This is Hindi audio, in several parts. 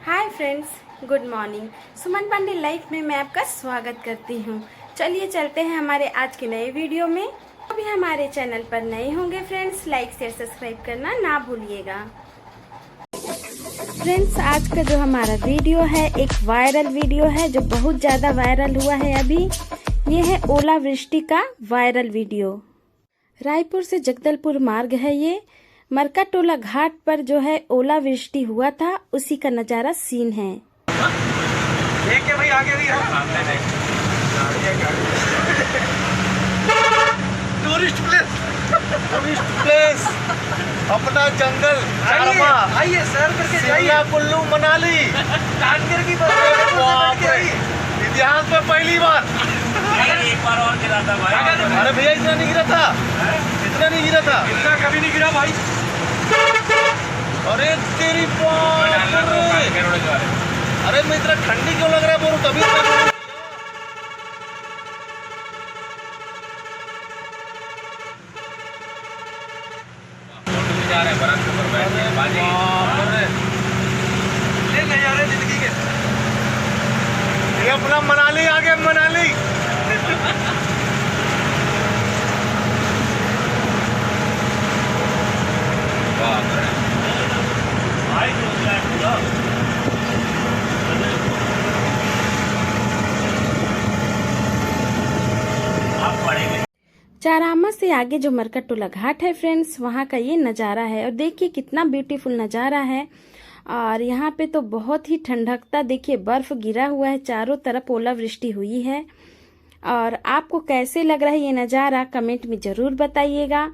हाय friends, good morning. Suman Pandey life में मैं आपका स्वागत करती हूँ। चलिए चलते हैं हमारे आज के नए वीडियो में। अभी हमारे चैनल पर नए होंगे फ्रेंड्स, लाइक शेयर सब्सक्राइब करना ना भूलिएगा। फ्रेंड्स, आज का जो हमारा वीडियो है एक वायरल वीडियो है जो बहुत ज़्यादा वायरल हुआ है अभी। ये है ओलावृष्टि का वायरल वीडियो। रायपुर से जगदलपुर मार्ग है ये। मरका टोला घाट पर जो है ओलावृष्टि हुआ था, उसी का नज़ारा सीन है। देखिए भाई आगे भी टूरिस्ट प्लेस अपना जंगल आइए सर करके जाइए। कुल्लू मनाली कानगर की इतिहास में पहली बार एक बार और गिरा था भाई। अरे भैया इतना नहीं गिरा था, इतना नहीं गिरा था, इतना कभी नहीं गिरा भाई। अरे तेरी बात, अरे मैं इतना ठंडी क्यों लग रहा है बोलूं तभी जा रहे हैं बरात के ऊपर बैठ के बाजी ले नहीं आ रहे जिंदगी के। ये अपना मनाली आ गया, मनाली। चारामा से आगे जो मरका टोला घाट है फ्रेंड्स, वहाँ का ये नज़ारा है। और देखिए कितना ब्यूटीफुल नज़ारा है। और यहाँ पे तो बहुत ही ठंडकता, देखिए बर्फ गिरा हुआ है, चारों तरफ ओलावृष्टि हुई है। और आपको कैसे लग रहा है ये नज़ारा, कमेंट में ज़रूर बताइएगा।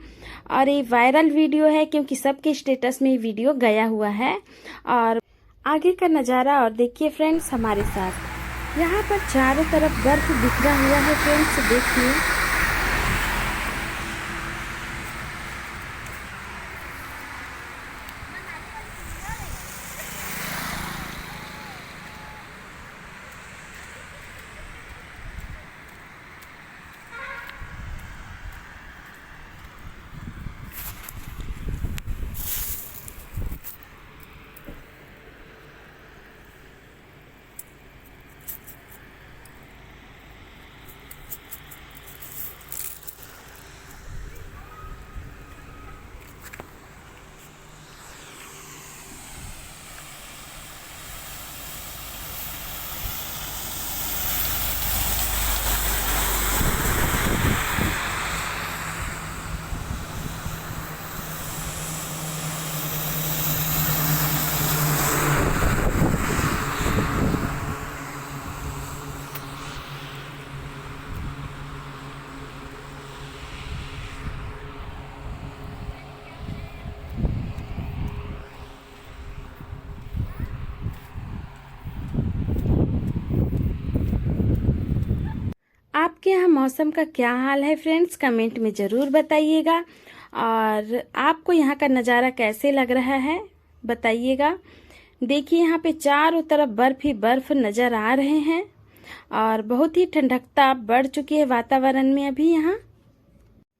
और ये वायरल वीडियो है क्योंकि सबके स्टेटस में ये वीडियो गया हुआ है। और आगे का नज़ारा और देखिए फ्रेंड्स हमारे साथ, यहाँ पर चारों तरफ बर्फ बिखरा हुआ है फ्रेंड्स, देखिए। आपके यहाँ मौसम का क्या हाल है फ्रेंड्स, कमेंट में ज़रूर बताइएगा। और आपको यहाँ का नज़ारा कैसे लग रहा है बताइएगा। देखिए यहाँ पे चारों तरफ बर्फ ही बर्फ नज़र आ रहे हैं। और बहुत ही ठंडकता बढ़ चुकी है वातावरण में अभी यहाँ।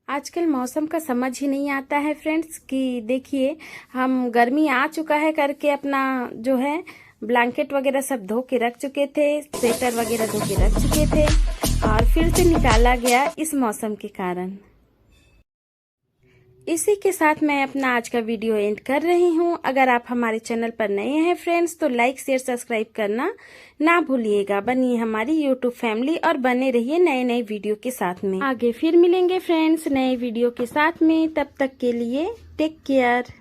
आजकल मौसम का समझ ही नहीं आता है फ्रेंड्स कि देखिए हम गर्मी आ चुका है करके अपना जो है ब्लैंकेट वगैरह सब धो के रख चुके थे, स्वेटर वगैरह धो के रख चुके थे, और फिर से निकाला गया इस मौसम के कारण। इसी के साथ मैं अपना आज का वीडियो एंड कर रही हूँ। अगर आप हमारे चैनल पर नए हैं फ्रेंड्स तो लाइक शेयर सब्सक्राइब करना ना भूलिएगा। बनिए हमारी यूट्यूब फैमिली और बने रहिए नए नए वीडियो के साथ में। आगे फिर मिलेंगे फ्रेंड्स नए वीडियो के साथ में, तब तक के लिए टेक केयर।